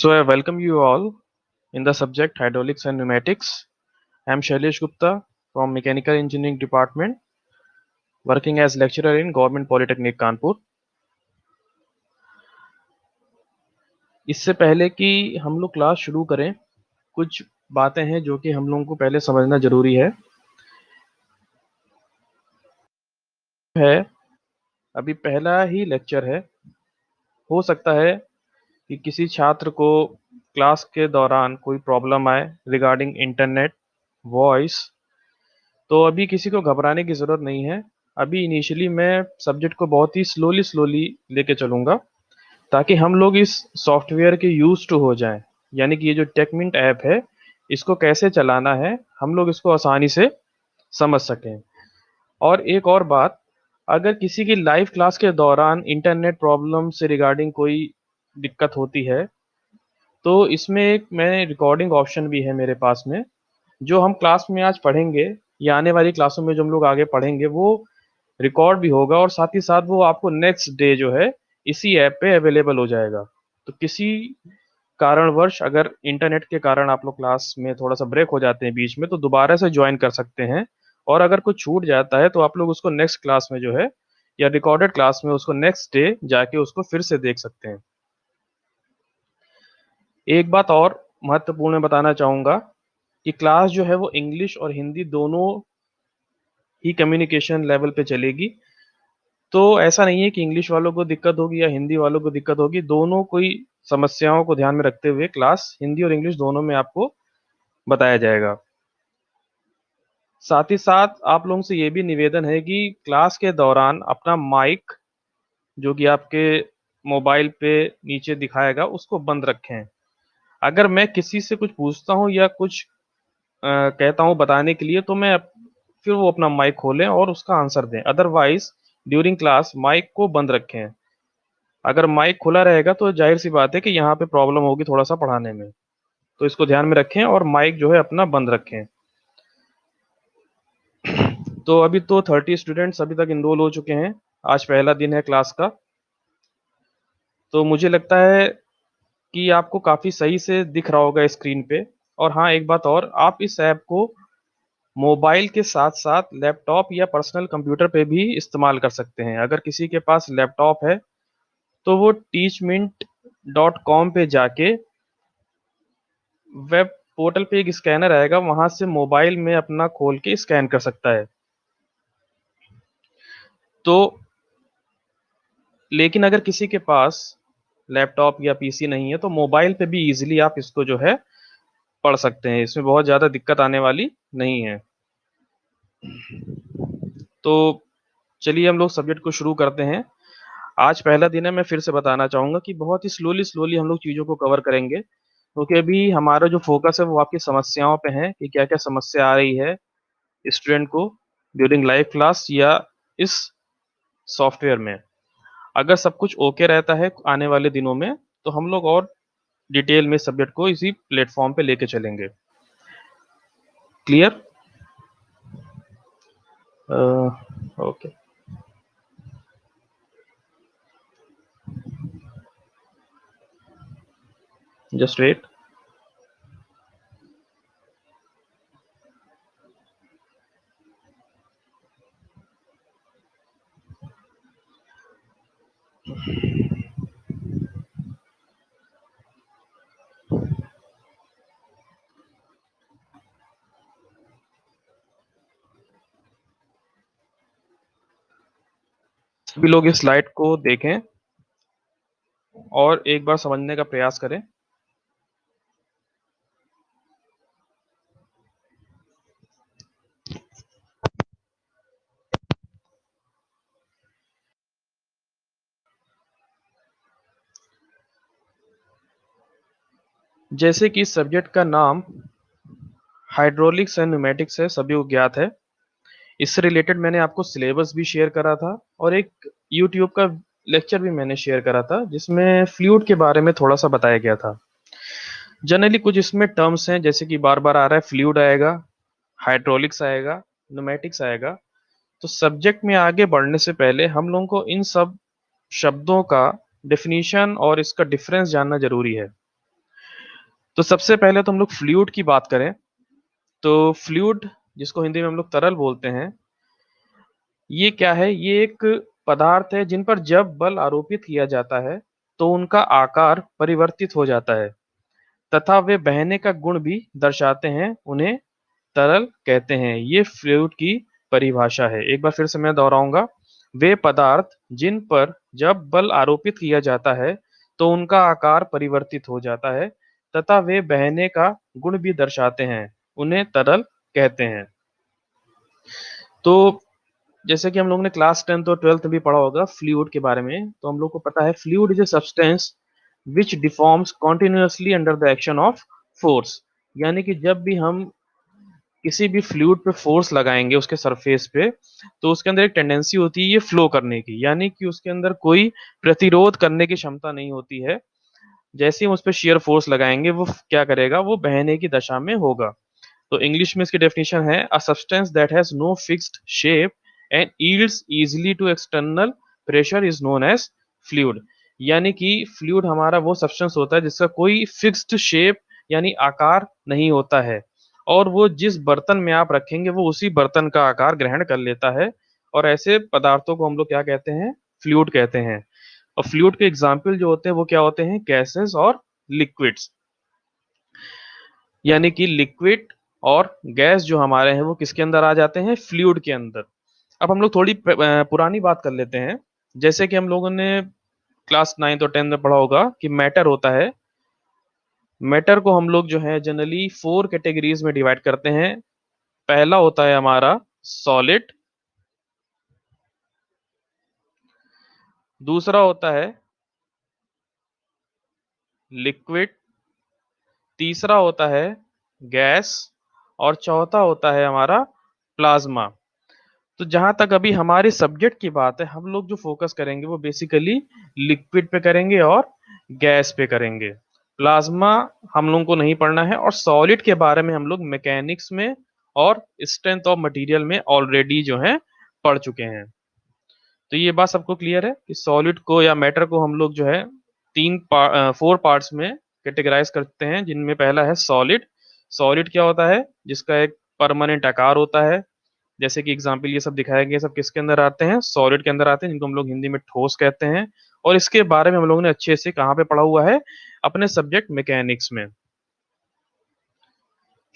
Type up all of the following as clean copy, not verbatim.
So I welcome you all in the subject hydraulics and pneumatics. I am Shailesh Gupta from Mechanical Engineering Department, working as lecturer in Government Polytechnic Kanpur. इससे पहले कि हम लोग class शुरू करें, कुछ बातें हैं जो कि हम लोगों को पहले समझना जरूरी है। अभी पहला ही लेक्चर है। हो सकता है कि किसी छात्र को क्लास के दौरान कोई प्रॉब्लम आए रिगार्डिंग इंटरनेट, वॉइस, तो अभी किसी को घबराने की ज़रूरत नहीं है। अभी इनिशियली मैं सब्जेक्ट को बहुत ही स्लोली लेके चलूँगा ताकि हम लोग इस सॉफ्टवेयर के यूज़ टू हो जाएँ। यानी कि ये जो टेकमिंट ऐप है, इसको कैसे चलाना है, हम लोग इसको आसानी से समझ सकें। और एक और बात, अगर किसी की लाइव क्लास के दौरान इंटरनेट प्रॉब्लम से रिगार्डिंग कोई दिक्कत होती है, तो इसमें एक मैं रिकॉर्डिंग ऑप्शन भी है मेरे पास में, जो हम क्लास में आज पढ़ेंगे या आने वाली क्लासों में जो हम लोग आगे पढ़ेंगे वो रिकॉर्ड भी होगा और साथ ही साथ वो आपको नेक्स्ट डे जो है इसी ऐप पे अवेलेबल हो जाएगा। तो किसी कारणवश अगर इंटरनेट के कारण आप लोग क्लास में थोड़ा-सा ब्रेक हो जाते हैं बीच में, तो दोबारा से जॉइन कर सकते हैं और अगर कुछ छूट जाता है तो आप लोग उसको नेक्स्ट क्लास में जो है या रिकॉर्डेड क्लास में उसको नेक्स्ट डे जाके उसको फिर से देख सकते हैं। एक बात और महत्वपूर्ण मैं बताना चाहूँगा कि क्लास जो है वो इंग्लिश और हिंदी दोनों ही कम्युनिकेशन लेवल पे चलेगी। तो ऐसा नहीं है कि इंग्लिश वालों को दिक्कत होगी या हिंदी वालों को दिक्कत होगी, दोनों कोई समस्याओं को ध्यान में रखते हुए क्लास हिंदी और इंग्लिश दोनों में आपको बताया जाएगा। साथ ही साथ आप लोगों से ये भी निवेदन है कि क्लास के दौरान अपना माइक जो कि आपके मोबाइल पे नीचे दिखाएगा उसको बंद रखें। अगर मैं किसी से कुछ पूछता हूँ या कुछ कहता हूँ बताने के लिए तो फिर वो अपना माइक खोलें और उसका आंसर दें। अदरवाइज़ ड्यूरिंग क्लास माइक को बंद रखें। अगर माइक खुला रहेगा तो ज़ाहिर-सी बात है कि यहाँ पे प्रॉब्लम होगी थोड़ा-सा पढ़ाने में। तो इसको ध्यान में रखें और माइक जो है अपना बंद रखें। तो अभी तो 30 स्टूडेंट्स अभी तक एनरोल हो चुके हैं। आज पहला दिन है क्लास का। तो मुझे लगता है कि आपको काफ़ी सही से दिख रहा होगा स्क्रीन पे। और हाँ, एक बात और, आप इस ऐप को मोबाइल के साथ-साथ लैपटॉप या पर्सनल कंप्यूटर पे भी इस्तेमाल कर सकते हैं। अगर किसी के पास लैपटॉप है, तो वो teachmint.com पे जाके वेब पोर्टल पे एक स्कैनर आएगा, वहाँ से मोबाइल में अपना खोल के स्कैन कर सकता है। तो लेकिन अगर किसी के पास लैपटॉप या पीसी नहीं है, तो मोबाइल पे भी ईज़िली आप इसको जो है पढ़ सकते हैं। इसमें बहुत ज़्यादा दिक्कत आने वाली नहीं है। तो चलिए हम लोग सब्जेक्ट को शुरू करते हैं। आज पहला दिन है, मैं फिर से बताना चाहूँगा कि बहुत ही स्लोली हम लोग चीज़ों को कवर करेंगे, क्योंकि अभी हमारा जो फ़ोकस है वो आपकी समस्याओं पे है कि क्या-क्या समस्या आ रही है स्टूडेंट को ड्यूरिंग लाइव क्लास या इस सॉफ्टवेयर में। अगर सब कुछ ओके रहता है आने वाले दिनों में, तो हम लोग और डिटेल में सब्जेक्ट को इसी प्लेटफ़ॉर्म पे लेके चलेंगे। क्लियर? अ, ओके, जस्ट वेट। सभी लोग इस स्लाइड को देखें और एक बार समझने का प्रयास करें। जैसे कि इस सब्जेक्ट का नाम हाइड्रोलिक्स एंड न्यूमेटिक्स है, सभी को ज्ञात है। इससे रिलेटेड मैंने आपको सिलेबस भी शेयर करा था और एक यूट्यूब का लेक्चर भी मैंने शेयर करा था, जिसमें फ्लूइड के बारे में थोड़ा-सा बताया गया था। जनरली कुछ इसमें टर्म्स हैं, जैसे कि बार-बार आ रहा है, फ्लूइड आएगा, हाइड्रोलिक्स आएगा, न्यूमेटिक्स आएगा। तो सब्जेक्ट में आगे बढ़ने से पहले हम लोगों को इन सब शब्दों का डेफिनिशन और इसका डिफरेंस जानना ज़रूरी है। तो सबसे पहले तो हम लोग फ्लूइड की बात करें, तो फ्लूइड जिसको हिंदी में हम लोग तरल बोलते हैं, ये क्या है? ये एक पदार्थ है जिन पर जब बल आरोपित किया जाता है, तो उनका आकार परिवर्तित हो जाता है तथा वे बहने का गुण भी दर्शाते हैं, उन्हें तरल कहते हैं। ये फ्लूइड की परिभाषा है। एक बार फिर से मैं दोहराऊंगा। वे पदार्थ जिन पर जब बल आरोपित किया जाता है, तो उनका आकार परिवर्तित हो जाता है तथा वे बहने का गुण भी दर्शाते हैं, उन्हें तरल कहते हैं। तो जैसे कि हम लोगों ने क्लास 10th और 12th में भी पढ़ा होगा फ्लूइड के बारे में, तो हम लोग को पता है fluid is a substance which deforms continuously under the action of force. यानी कि जब भी हम किसी भी फ्लूइड पे फोर्स लगाएंगे उसके सरफेस पे, तो उसके अंदर एक टेंडेंसी होती है ये फ्लो करने की, यानी कि उसके अंदर कोई प्रतिरोध करने की क्षमता नहीं होती है। जैसे ही हम उस पर शेयर फोर्स लगाएंगे वो क्या करेगा? वो बहने की दशा में होगा। तो इंग्लिश में इसकी डेफिनेशन है a substance that has no fixed shape and yields easily to external pressure is known as fluid. यानी कि फ्लूइड हमारा वो सब्सटेंस होता है जिसका कोई फिक्स्ड शेप यानी आकार नहीं होता है, और वो जिस बर्तन में आप रखेंगे वो उसी बर्तन का आकार ग्रहण कर लेता है। और ऐसे पदार्थों को हम लोग क्या कहते हैं? फ्लूइड कहते हैं। और फ्लूइड के एग्जाम्पल जो होते हैं वो क्या होते हैं? गैसेस और लिक्विड्स। यानी कि लिक्विड और गैस जो हमारे हैं वो किसके अंदर आ जाते हैं? फ्लूइड के अंदर। अब हम लोग थोड़ी पुरानी बात कर लेते हैं। जैसे कि हम लोगों ने क्लास 9th और 10th में पढ़ा होगा कि मैटर होता है। मैटर को हम लोग जो है जनरली 4 कैटेगरीज में डिवाइड करते हैं। पहला होता है हमारा सॉलिड, दूसरा होता है लिक्विड, तीसरा होता है गैस, और चौथा होता है हमारा प्लाज्मा। तो जहां तक अभी हमारे सब्जेक्ट की बात है, हम लोग जो फोकस करेंगे वो बेसिकली लिक्विड पे करेंगे और गैस पे करेंगे। प्लाज्मा हम लोगों को नहीं पढ़ना है, और सॉलिड के बारे में हम लोग मैकेनिक्स में और स्ट्रेंथ ऑफ मटेरियल में ऑलरेडी जो है पढ़ चुके हैं। तो ये बात सबको क्लियर है कि सॉलिड को या मैटर को हम लोग जो है 4 पार्ट्स में कैटेगराइज करते हैं, जिनमें पहला है सॉलिड। सॉलिड क्या होता है? जिसका एक परमानेंट आकार होता है। जैसे कि एग्जाम्पल ये सब दिखाया गया, सब किसके अंदर आते हैं? सॉलिड के अंदर आते हैं, जिनको हम लोग हिंदी में ठोस कहते हैं। और इसके बारे में हम लोगों ने अच्छे से कहाँ पे पढ़ा हुआ है? अपने सब्जेक्ट मैकेनिक्स में।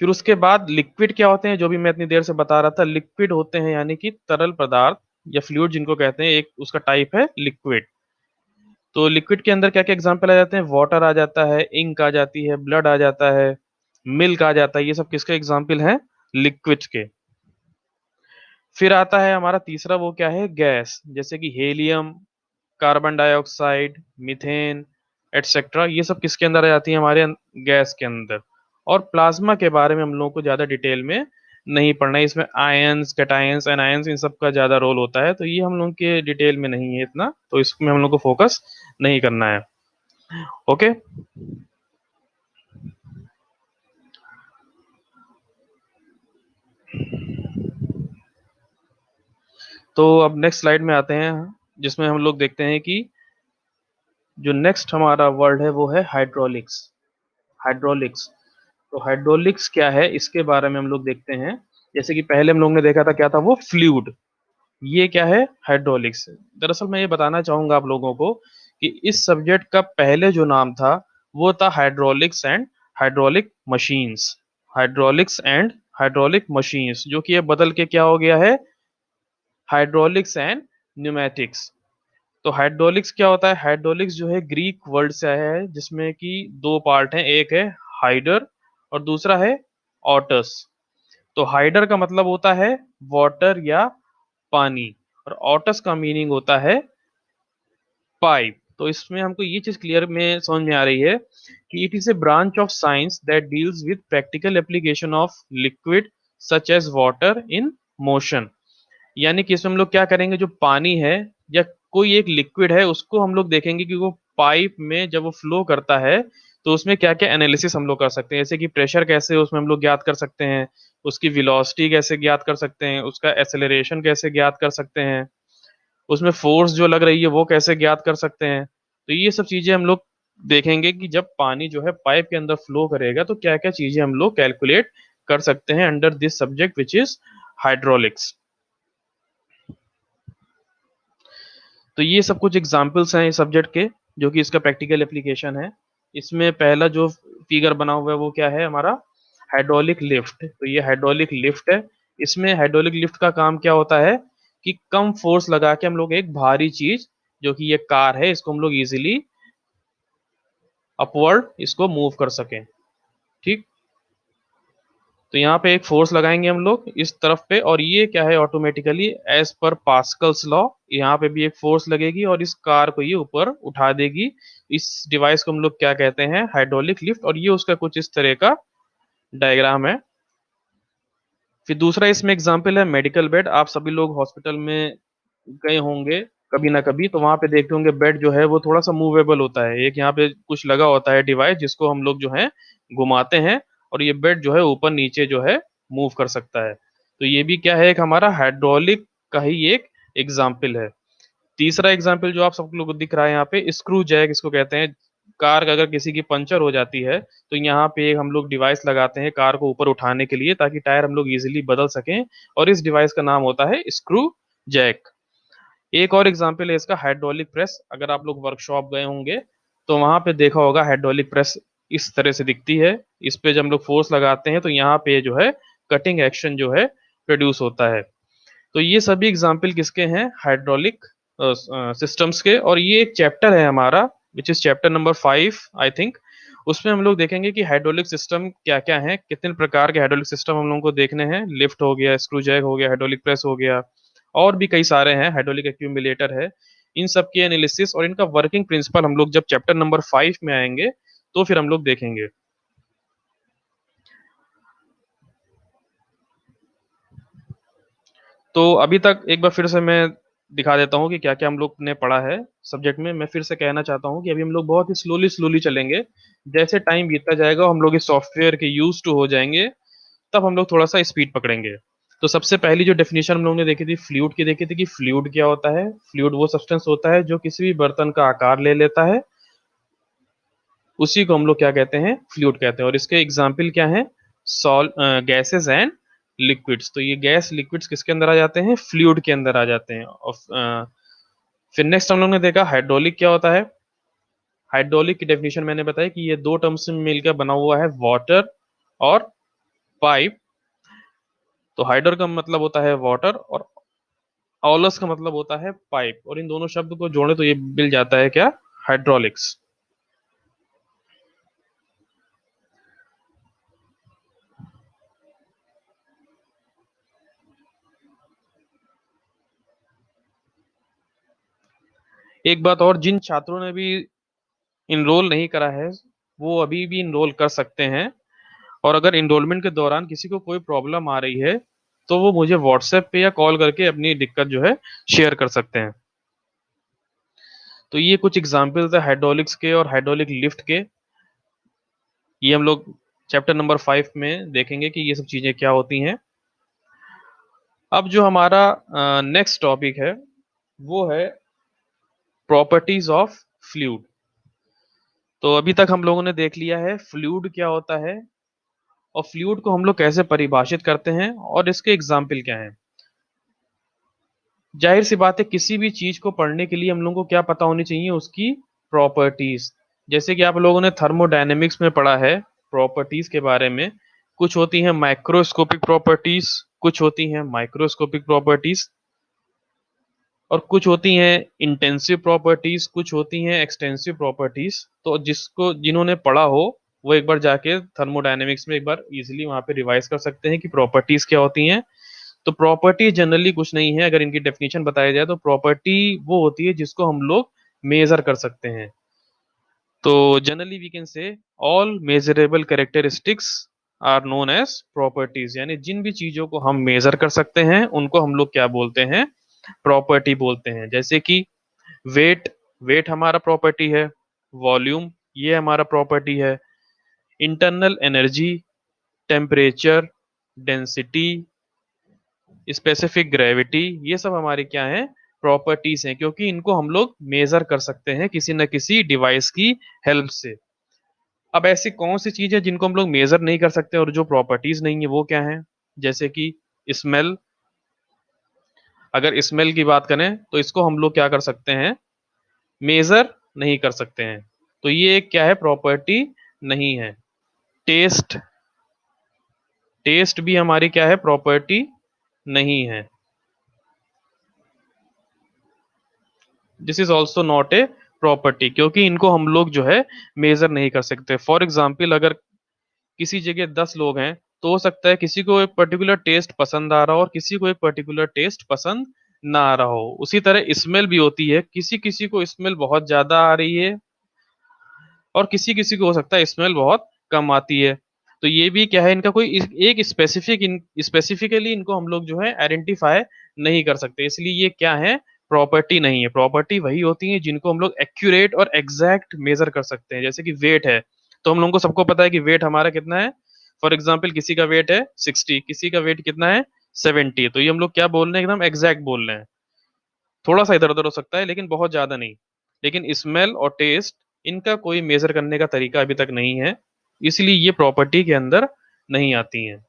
फिर उसके बाद लिक्विड क्या होते हैं? जो भी मैं इतनी देर से बता रहा था, लिक्विड होते हैं यानी कि तरल पदार्थ या फ्लूइड जिनको कहते हैं, एक उसका टाइप है लिक्विड। तो लिक्विड के अंदर क्या क्या एग्जाम्पल आ जाते हैं? वाटर आ जाता है, इंक आ जाती है, ब्लड आ जाता है, मिल्क आ जाता है। ये सब किसके एग्जाम्पल हैं? लिक्विड के। फिर आता है हमारा तीसरा, वो क्या है? गैस। जैसे कि helium, carbon dioxide, methane, etcetera. ये सब किसके अंदर आ जाती है? हमारे गैस के अंदर। और प्लाज्मा के बारे में हम लोगों को ज्यादा डिटेल में नहीं पढ़ना है। इसमें आयंस, कैटायंस, एनायंस, इन सब का ज्यादा रोल होता है, तो ये हम लोग के डिटेल में नहीं है इतना, तो इसमें हम लोग को फोकस नहीं करना है। ओके। तो अब नेक्स्ट स्लाइड में आते हैं, जिसमें हम लोग देखते हैं कि जो नेक्स्ट हमारा वर्ड है वो है हाइड्रोलिक्स। हाइड्रोलिक्स। तो हाइड्रोलिक्स क्या है, इसके बारे में हम लोग देखते हैं। जैसे कि पहले हम लोग ने देखा था क्या था? वो फ्लूइड। ये क्या है? हाइड्रोलिक्स। दरअसल मैं ये बताना चाहूंगा आप लोगों को कि इस सब्जेक्ट का पहले जो नाम था वो था hydraulics and hydraulic machines. Hydraulics and hydraulic machines, जो कि ये बदल के क्या हो गया है? Hydraulics and pneumatics. तो हाइड्रोलिक्स क्या होता है? हाइड्रोलिक्स जो है ग्रीक वर्ड से आया है, जिसमें कि 2 पार्ट हैं, एक है हाइडर और दूसरा है ऑटस। तो हाइडर का मतलब होता है वाटर या पानी, और ऑटस का मीनिंग होता है पाइप। तो इसमें हमको ये चीज क्लियर में समझ में आ रही है कि it is a branch of science that deals with practical application of liquid such as water in motion. यानी कि इसमें हम लोग क्या करेंगे? जो पानी है या कोई एक लिक्विड है, उसको हम लोग देखेंगे कि वो पाइप में जब वो फ्लो करता है, तो उसमें क्या क्या एनालिसिस हम लोग कर सकते हैं। जैसे कि प्रेशर कैसे उसमें हम लोग ज्ञात कर सकते हैं, उसकी वेलोसिटी कैसे ज्ञात कर सकते हैं, उसका एक्सेलरेशन कैसे ज्ञात कर सकते हैं, उसमें फोर्स जो लग रही है वो कैसे ज्ञात कर सकते हैं। तो ये सब चीजें हम लोग देखेंगे कि जब पानी जो है पाइप के अंदर फ्लो करेगा तो क्या क्या चीजें हम लोग कैलकुलेट कर सकते हैं under this subject which is hydraulics. तो ये सब कुछ एग्जाम्पल्स हैं इस सब्जेक्ट के, जो कि इसका प्रैक्टिकल एप्लीकेशन है। इसमें पहला जो फिगर बना हुआ है वो क्या है हमारा, हाइड्रोलिक लिफ्ट। तो ये हाइड्रोलिक लिफ्ट है। इसमें हाइड्रोलिक लिफ्ट का काम क्या होता है कि कम फोर्स लगा के हम लोग एक भारी चीज, जो कि ये कार है, इसको हम लोग इजीली अपवर्ड इसको मूव कर सकें। ठीक। तो यहाँ पे एक फोर्स लगाएंगे हम लोग इस तरफ पे, और ये क्या है, automatically as per Pascal's law यहाँ पे भी एक फोर्स लगेगी और इस कार को ये ऊपर उठा देगी। इस डिवाइस को हम लोग क्या कहते हैं, हाइड्रोलिक लिफ्ट। और ये उसका कुछ इस तरह का डायग्राम है। फिर दूसरा इसमें एग्जांपल है मेडिकल बेड। आप सभी लोग हॉस्पिटल में गए होंगे कभी ना कभी, तो वहां पे देखते होंगे बेड जो है वो थोड़ा सा मूवेबल होता है। एक यहाँ पे कुछ लगा होता है डिवाइस जिसको हम लोग जो है घुमाते हैं, और ये बेड जो है ऊपर नीचे जो है मूव कर सकता है। तो ये भी क्या है, एक हमारा हाइड्रोलिक का ही एक एग्जाम्पल है। तीसरा एग्जाम्पल जो आप सब लोग को दिख रहा है यहाँ पे, स्क्रू जैक इसको कहते हैं। कार अगर किसी की पंचर हो जाती है तो यहाँ पे हम लोग डिवाइस लगाते हैं कार को ऊपर उठाने के लिए, ताकि टायर हम लोग इजीली बदल सकें। और इस डिवाइस का नाम होता है स्क्रू जैक। एक और एग्जाम्पल है इसका, हाइड्रोलिक प्रेस। अगर आप लोग वर्कशॉप गए होंगे तो वहां पे देखा होगा हाइड्रोलिक प्रेस इस तरह से दिखती है। इस पे जब हम लोग फोर्स लगाते हैं तो यहाँ पे जो है कटिंग एक्शन जो है प्रोड्यूस होता है। तो ये सभी एग्जाम्पल किसके हैं, हाइड्रोलिक सिस्टम्स के। और ये एक चैप्टर है हमारा which is chapter number 5 I think. उसमें हम लोग देखेंगे कि हाइड्रोलिक सिस्टम क्या क्या है, कितने प्रकार के हाइड्रोलिक सिस्टम हम लोगों को देखने हैं। लिफ्ट हो गया, स्क्रू जैक हो गया, हाइड्रोलिक प्रेस हो गया, और भी कई सारे हैं, हाइड्रोलिक एक्यूमुलेटर है। इन सब के एनालिसिस और इनका वर्किंग प्रिंसिपल हम लोग जब चैप्टर नंबर 5 में आएंगे तो फिर हम लोग देखेंगे। तो अभी तक एक बार फिर से मैं दिखा देता हूँ कि क्या क्या हम लोग ने पढ़ा है सब्जेक्ट में। मैं फिर से कहना चाहता हूँ कि अभी हम लोग बहुत ही स्लोली स्लोली चलेंगे। जैसे टाइम बीतता जाएगा हम लोग इस सॉफ्टवेयर के यूज टू हो जाएंगे, तब हम लोग थोड़ा सा स्पीड पकड़ेंगे। तो सबसे पहली जो डेफिनेशन हम लोगों ने देखी थी फ्लूइड की, देखी थी कि फ्लूइड क्या होता है। फ्लूइड वो सब्सटेंस होता है जो किसी भी बर्तन का आकार ले लेता है, उसी को हम लोग क्या कहते हैं, फ्लूइड कहते हैं। और इसके एग्जाम्पल क्या है, सॉल गैसेस एंड लिक्विड्स। तो ये गैस लिक्विड्स किसके अंदर आ जाते हैं, फ्लूइड के अंदर आ जाते हैं। और फिर नेक्स्ट हम लोग ने देखा हाइड्रोलिक क्या होता है। हाइड्रोलिक की डेफिनेशन मैंने बताया कि ये दो टर्म्स में मिलकर बना हुआ है, वाटर और पाइप। तो हाइड्रो का मतलब होता है वाटर, और ऑलस का मतलब होता है पाइप, और इन दोनों शब्द को जोड़े तो ये मिल जाता है क्या, हाइड्रोलिक्स। एक बात और, जिन छात्रों ने भी इनरोल नहीं करा है वो अभी भी इनरोल कर सकते हैं। और अगर इनरोलमेंट के दौरान किसी को कोई प्रॉब्लम आ रही है तो वो मुझे व्हाट्सएप पे या कॉल करके अपनी दिक्कत जो है शेयर कर सकते हैं। तो ये कुछ एग्जाम्पल्स है हाइड्रोलिक्स के और हाइड्रोलिक लिफ्ट के। ये हम लोग चैप्टर नंबर 5 में देखेंगे कि ये सब चीजें क्या होती हैं। अब जो हमारा नेक्स्ट टॉपिक है वो है प्रॉपर्टीज ऑफ फ्लूइड। तो अभी तक हम लोगों ने देख लिया है फ्लूइड क्या होता है, और फ्लूइड को हम लोग कैसे परिभाषित करते हैं, और इसके एग्जाम्पल क्या हैं। जाहिर सी बात है, किसी भी चीज को पढ़ने के लिए हम लोगों को क्या पता होनी चाहिए, उसकी प्रॉपर्टीज। जैसे कि आप लोगों ने थर्मोडायनेमिक्स में पढ़ा है प्रॉपर्टीज के बारे में। कुछ होती हैं माइक्रोस्कोपिक प्रॉपर्टीज, कुछ होती हैं माइक्रोस्कोपिक प्रॉपर्टीज, और कुछ होती हैं इंटेंसिव प्रॉपर्टीज, कुछ होती हैं एक्सटेंसिव प्रॉपर्टीज। तो जिसको जिन्होंने पढ़ा हो वो एक बार जाके थर्मोडायनेमिक्स में एक बार इजीली वहां पे रिवाइज कर सकते हैं कि प्रॉपर्टीज क्या होती हैं। तो प्रॉपर्टी जनरली कुछ नहीं है, अगर इनकी डेफिनेशन बताया जाए तो प्रॉपर्टी वो होती है जिसको हम लोग मेजर कर सकते हैं। तो generally we can say all measurable characteristics are known as properties. यानी जिन भी चीजों को हम मेजर कर सकते हैं उनको हम लोग क्या बोलते हैं, प्रॉपर्टी बोलते हैं। जैसे कि वेट, वेट हमारा प्रॉपर्टी है। वॉल्यूम, ये हमारा प्रॉपर्टी है। Internal energy, temperature, density, specific gravity, ये सब हमारी क्या है, प्रॉपर्टीज हैं, क्योंकि इनको हम लोग मेजर कर सकते हैं किसी न किसी डिवाइस की हेल्प से। अब ऐसी कौन सी चीज है जिनको हम लोग मेजर नहीं कर सकते और जो प्रॉपर्टीज नहीं है वो क्या है? जैसे कि स्मेल। अगर स्मेल की बात करें तो इसको हम लोग क्या कर सकते हैं? मेजर नहीं कर सकते हैं, तो ये एक क्या है? प्रॉपर्टी नहीं है। टेस्ट। टेस्ट भी हमारी क्या है? प्रॉपर्टी नहीं है। This is also not a property, क्योंकि इनको हम लोग जो है मेजर नहीं कर सकते। फॉर एग्जाम्पल, अगर किसी जगह 10 लोग हैं तो हो सकता है किसी को एक पर्टिकुलर टेस्ट पसंद आ रहा हो और किसी को एक पर्टिकुलर टेस्ट पसंद ना आ रहा हो। उसी तरह स्मेल भी होती है, किसी किसी को स्मेल बहुत ज्यादा आ रही है और किसी किसी को हो सकता है स्मेल बहुत कम आती है। तो ये भी क्या है? इनका कोई एक स्पेसिफिकली इनको हम लोग जो है आइडेंटिफाई नहीं कर सकते, इसलिए ये क्या है? प्रॉपर्टी नहीं है। प्रॉपर्टी वही होती है जिनको हम लोग एक्यूरेट और एग्जैक्ट मेजर कर सकते हैं। जैसे कि वेट है, तो हम लोगों को सबको पता है कि वेट हमारा कितना है। फॉर एग्जाम्पल, किसी का वेट है 60, किसी का वेट कितना है 70, तो ये हम लोग क्या बोल रहे हैं? एकदम एग्जैक्ट बोल रहे हैं। थोड़ा सा इधर उधर हो सकता है लेकिन बहुत ज्यादा नहीं। लेकिन स्मेल और टेस्ट, इनका कोई मेजर करने का तरीका अभी तक नहीं है, इसलिए ये प्रॉपर्टी के अंदर नहीं आती हैं।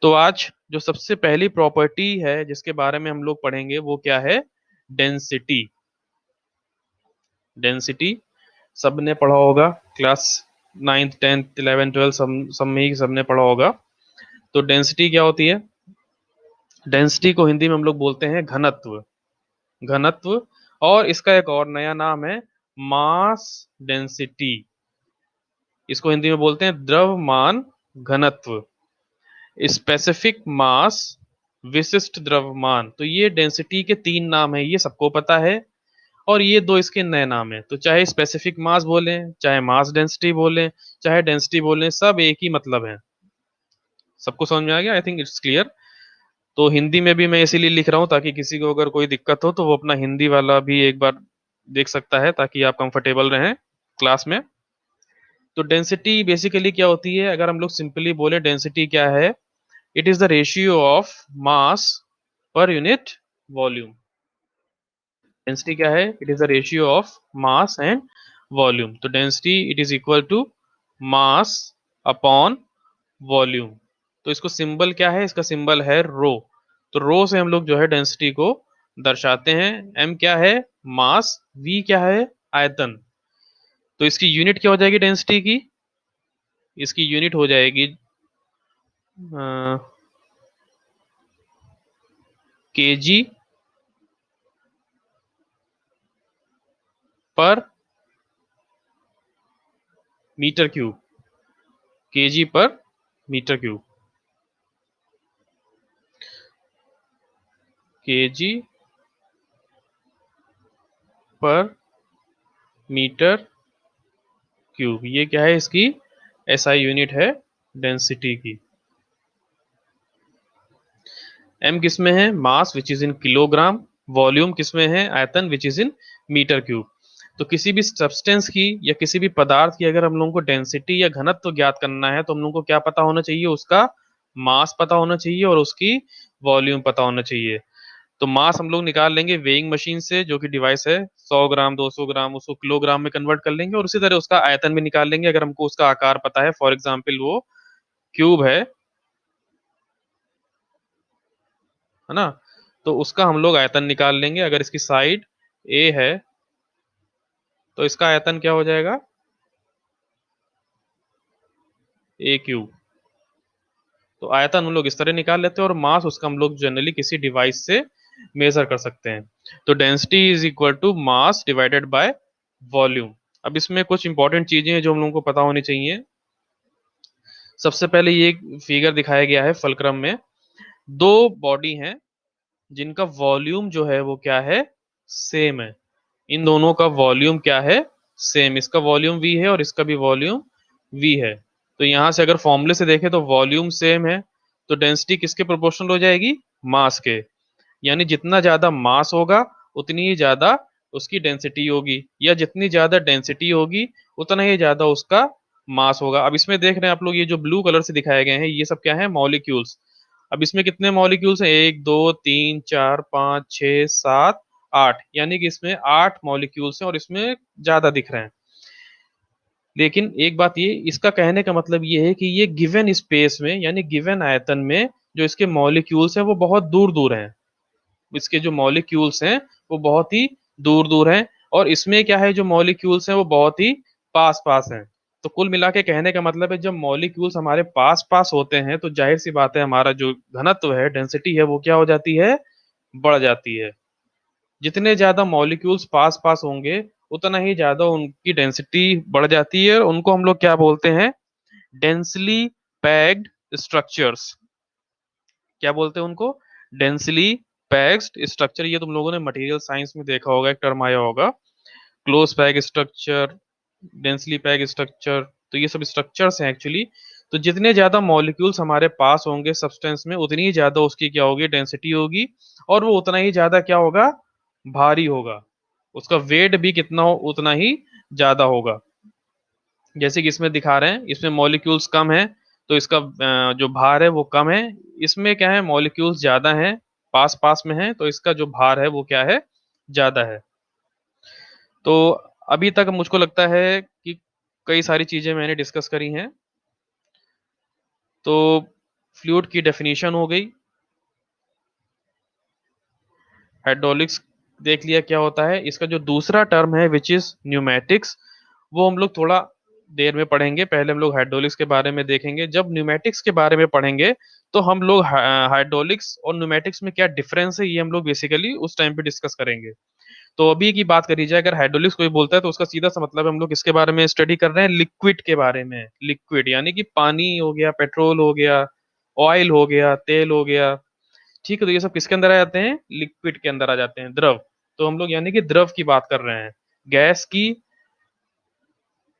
तो आज जो सबसे पहली प्रॉपर्टी है जिसके बारे में हम लोग पढ़ेंगे वो क्या है? डेंसिटी। डेंसिटी सबने पढ़ा होगा, क्लास 9th 10th 11th 12 सब में ही सबने पढ़ा होगा। तो डेंसिटी क्या होती है? डेंसिटी को हिंदी में हम लोग बोलते हैं घनत्व। घनत्व। और इसका एक और नया नाम है मास डेंसिटी। इसको हिंदी में बोलते हैं द्रव्यमान घनत्व। स्पेसिफिक मास, विशिष्ट द्रव्यमान। तो ये डेंसिटी के 3 नाम है, ये सबको पता है। और ये 2 इसके नए नाम है। तो चाहे स्पेसिफिक मास बोलें, चाहे मास डेंसिटी बोलें, चाहे डेंसिटी बोलें, सब एक ही मतलब है। सबको समझ में आ गया? I think it's clear. तो हिंदी में भी मैं इसीलिए लिख रहा हूँ ताकि किसी को अगर कोई दिक्कत हो तो वो अपना हिंदी वाला भी एक बार देख सकता है, ताकि आप कंफर्टेबल रहें क्लास में। तो डेंसिटी बेसिकली क्या होती है? अगर हम लोग सिंपली बोले डेंसिटी क्या है? It is the ratio of mass per unit volume. Density क्या है? It is the ratio of mass and volume. तो density it is equal to mass upon volume. तो इसको सिंबल क्या है? इसका सिंबल है रो। तो रो से हम लोग जो है डेंसिटी को दर्शाते हैं। एम क्या है? मास। वी क्या है? आयतन। तो इसकी यूनिट क्या हो जाएगी डेंसिटी की? इसकी यूनिट हो जाएगी KG per metre cube. KG per metre cube. KG per metre cube, ये क्या है? इसकी एसआई यूनिट है डेंसिटी की। एम किस में है? Mass which is in kilogram. Volume किस में है? आयतन which is in metre cube. तो किसी भी सब्सटेंस की या किसी भी पदार्थ की अगर हम लोगों को डेंसिटी या घनत्व ज्ञात करना है तो हम लोगों को क्या पता होना चाहिए? उसका मास पता होना चाहिए और उसकी वॉल्यूम पता होना चाहिए। तो मास हम लोग निकाल लेंगे वेइंग मशीन से, जो कि डिवाइस है। 100 ग्राम 200 ग्राम उसको किलोग्राम में कन्वर्ट कर लेंगे, और उसी तरह उसका आयतन भी निकाल लेंगे अगर हमको उसका आकार पता है। फॉर एग्जाम्पल वो क्यूब है ना, तो उसका हम लोग आयतन निकाल लेंगे। अगर इसकी साइड ए है तो इसका आयतन क्या हो जाएगा? ए क्यूब। तो आयतन हम लोग इस तरह निकाल लेते हैं और मास उसका हम लोग जनरली किसी डिवाइस से मेजर कर सकते हैं। तो density is equal to mass divided by volume. अब इसमें कुछ इंपॉर्टेंट चीजें हैं जो हम लोगों को पता होनी चाहिए। सबसे पहले ये फिगर दिखाया गया है फलक्रम में। दो बॉडी हैं जिनका वॉल्यूम जो है वो क्या है? सेम है। इन दोनों का वॉल्यूम क्या है? सेम। इसका वॉल्यूम v है और इसका भी वॉल्यूम v है। तो यहां से अगर फॉर्मूले से देखें तो वॉल्यूम सेम है, तो डेंसिटी किसके प्रोपोर्शनल हो जाएगी? मास के। यानी जितना ज्यादा मास होगा उतनी ही ज्यादा उसकी डेंसिटी होगी, या जितनी ज्यादा डेंसिटी होगी उतना ही ज्यादा उसका मास होगा। अब इसमें देख रहे हैं आप लोग, ये जो ब्लू कलर से दिखाए गए हैं ये सब क्या है? मॉलिक्यूल्स। अब इसमें कितने मॉलिक्यूल्स हैं? 1 2 3 4 5 6 7 8, यानी कि इसमें 8 मॉलिक्यूल्स हैं और इसमें ज्यादा दिख रहे हैं। लेकिन एक बात ये, इसका कहने का मतलब ये है कि ये गिवन स्पेस में यानी गिवन आयतन में जो इसके मॉलिक्यूल्स हैं वो बहुत दूर दूर हैं। इसके जो मॉलिक्यूल्स हैं वो बहुत ही दूर दूर हैं, और इसमें क्या है, जो मॉलिक्यूल्स हैं वो बहुत ही पास पास हैं। तो कुल मिला के कहने का मतलब है, जब मॉलिक्यूल्स हमारे पास पास होते हैं तो जाहिर सी बात है हमारा जो घनत्व है, डेंसिटी है, वो क्या हो जाती है, बढ़ जाती है। जितने ज्यादा मॉलिक्यूल्स पास पास होंगे उतना ही ज्यादा उनकी डेंसिटी बढ़ जाती है, और उनको हम लोग क्या बोलते हैं, डेंसली पैक्ड स्ट्रक्चर्स। क्या बोलते हैं उनको, डेंसली पैक्ड स्ट्रक्चर। ये तुम लोगों ने मटेरियल साइंस में देखा होगा, एक टर्म आया होगा, close pack structure, densely pack structure. तो ये सब स्ट्रक्चर्स हैं एक्चुअली। तो जितने ज्यादा मॉलिक्यूल्स हमारे पास होंगे सब्सटेंस में, उतनी ही ज्यादा उसकी क्या होगी, डेंसिटी होगी, और वो उतना ही ज्यादा क्या होगा, भारी होगा। उसका वेट भी कितना हो, उतना ही ज्यादा होगा। जैसे कि इसमें दिखा रहे हैं, इसमें मॉलिक्यूल्स कम है तो इसका जो भार है वो कम है। इसमें क्या है, मॉलिक्यूल्स ज्यादा हैं, पास पास में है, तो इसका जो भार है वो क्या है, ज्यादा है। तो अभी तक मुझको लगता है कि कई सारी चीजें मैंने डिस्कस करी हैं। तो फ्लूइड की डेफिनेशन हो गई, हाइड्रोलिक्स देख लिया क्या होता है। इसका जो दूसरा टर्म है विच इज न्यूमेटिक्स, वो हम लोग थोड़ा देर में पढ़ेंगे। पहले हम लोग हाइड्रोलिक्स के बारे में देखेंगे। जब न्यूमेटिक्स के बारे में पढ़ेंगे तो हम लोग हाइड्रोलिक्स और न्यूमेटिक्स में क्या डिफरेंस है ये हम लोग बेसिकली उस टाइम पे डिस्कस करेंगे। तो अभी की बात करी जाए, अगर हाइड्रोलिक्स कोई बोलता है तो उसका सीधा सा मतलब हम लोग किसके बारे में स्टडी कर रहे हैं, लिक्विड के बारे में। लिक्विड यानी कि पानी हो गया, पेट्रोल हो गया, ऑयल हो गया, तेल हो गया। ठीक है, तो ये सब किसके अंदर आ जाते हैं, लिक्विड के अंदर आ जाते हैं, द्रव। तो हम लोग यानी कि द्रव की बात कर रहे हैं। गैस की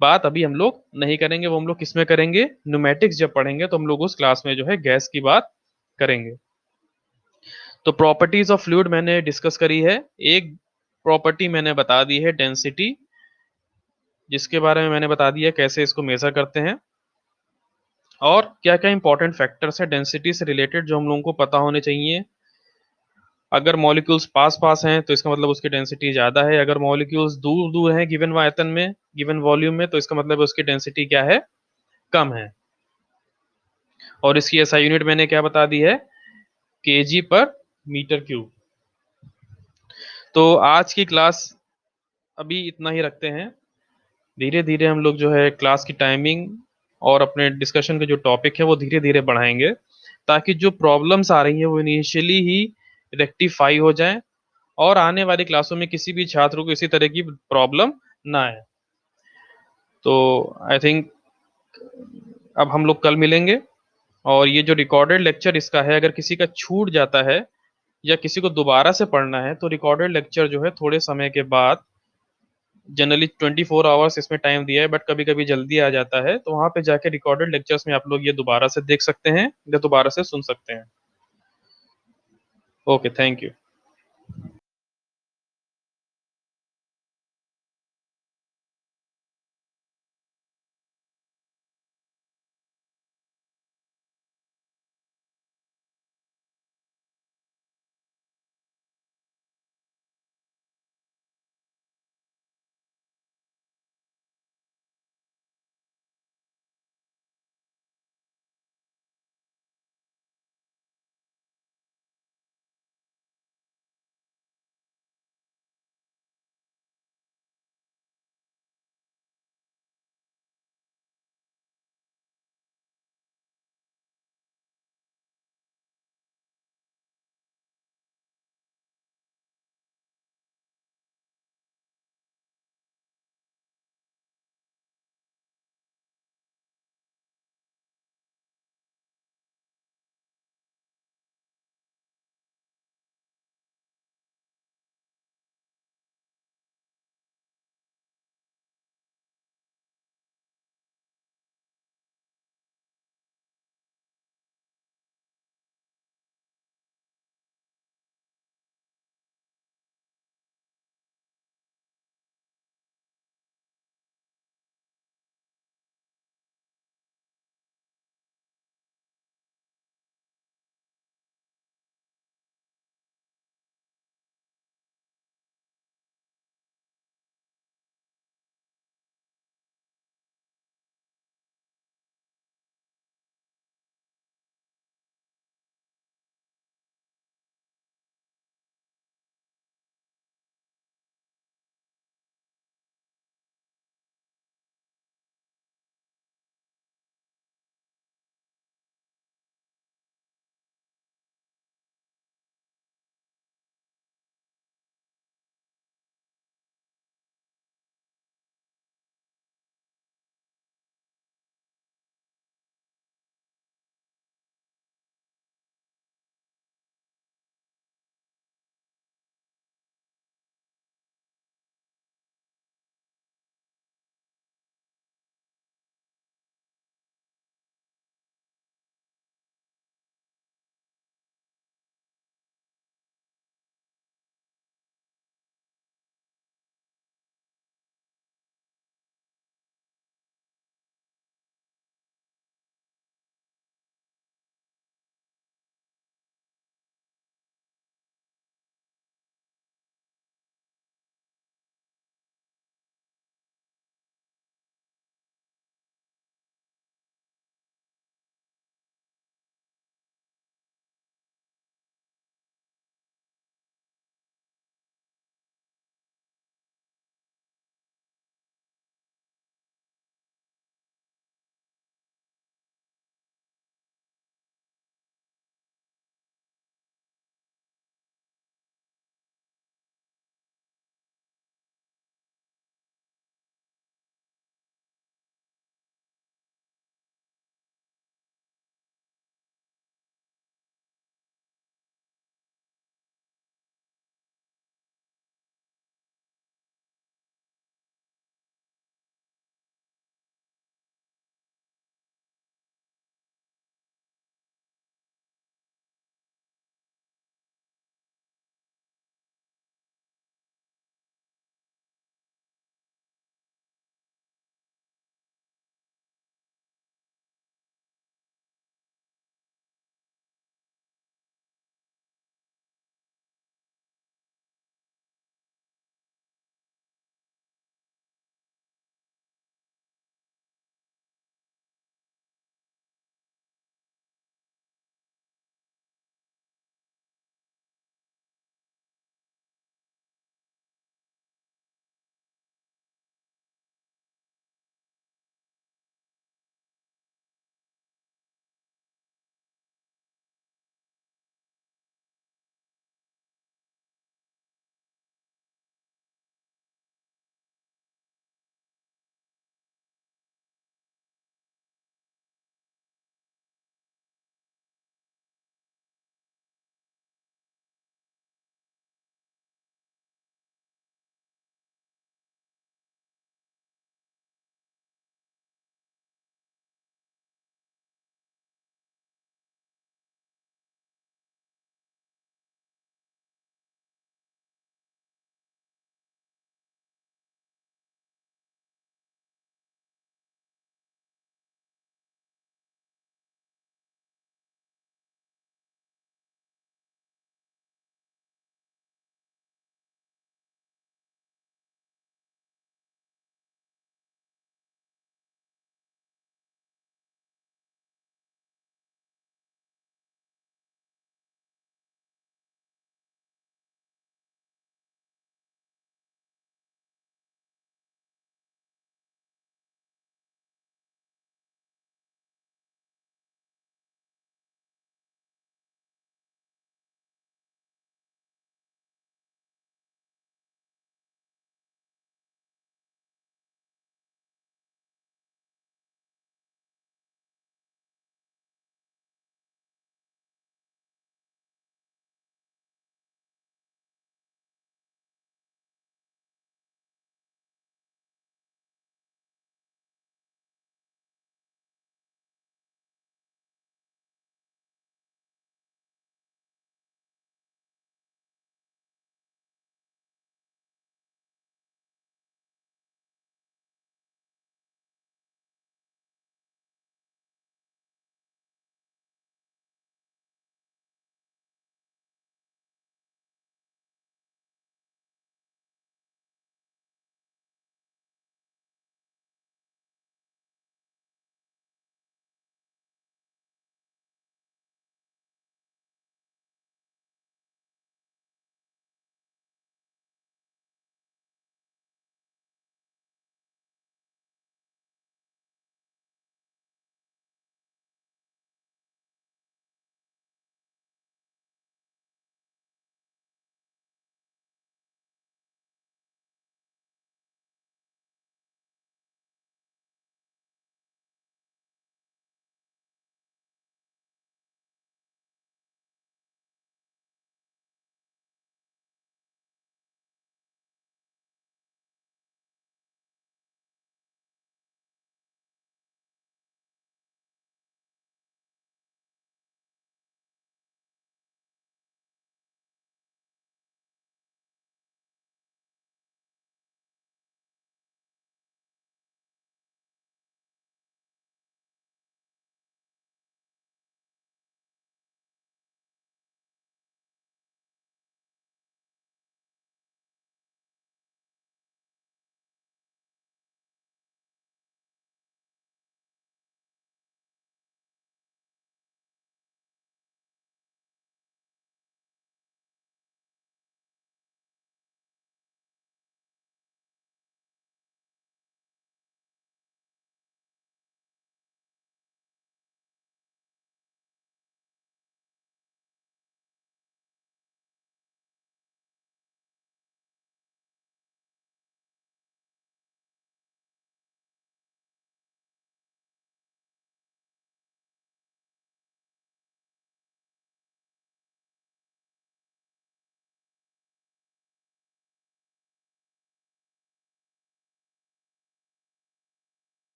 बात अभी हम लोग नहीं करेंगे, वो हम लोग किस में करेंगे, न्यूमेटिक्स जब पढ़ेंगे तो हम लोग उस क्लास में जो है गैस की बात करेंगे। तो प्रॉपर्टीज ऑफ फ्लूइड मैंने डिस्कस करी है। एक प्रॉपर्टी मैंने बता दी है, डेंसिटी, जिसके बारे में मैंने बता दिया कैसे इसको मेजर करते हैं, और क्या क्या इंपॉर्टेंट फैक्टर्स है डेंसिटी से रिलेटेड जो हम लोगों को पता होने चाहिए। अगर मॉलिक्यूल्स पास पास हैं तो इसका मतलब उसकी डेंसिटी ज्यादा है। अगर मॉलिक्यूल्स दूर दूर हैं गिवन आयतन में, गिवन वॉल्यूम में, तो इसका मतलब उसकी डेंसिटी क्या है, कम है। और इसकी एसआई यूनिट मैंने क्या बता दी है, केजी पर मीटर क्यूब। तो आज की क्लास अभी इतना ही रखते हैं। धीरे धीरे हम लोग जो है क्लास की टाइमिंग और अपने डिस्कशन के जो टॉपिक है वो धीरे धीरे बढ़ाएंगे, ताकि जो प्रॉब्लम्स आ रही हैं वो इनिशियली ही रेक्टिफाई हो जाएं, और आने वाली क्लासों में किसी भी छात्र को इसी तरह की प्रॉब्लम ना आए। तो आई थिंक अब हम लोग कल मिलेंगे। और ये जो रिकॉर्डेड लेक्चर इसका है, अगर किसी का छूट जाता है या किसी को दोबारा से पढ़ना है, तो रिकॉर्डेड लेक्चर जो है थोड़े समय के बाद, जनरली 24 आवर्स इसमें टाइम दिया है, बट कभी कभी जल्दी आ जाता है, तो वहां पे जाके रिकॉर्डेड लेक्चर्स में आप लोग ये दोबारा से देख सकते हैं या दोबारा से सुन सकते हैं। Okay, thank you.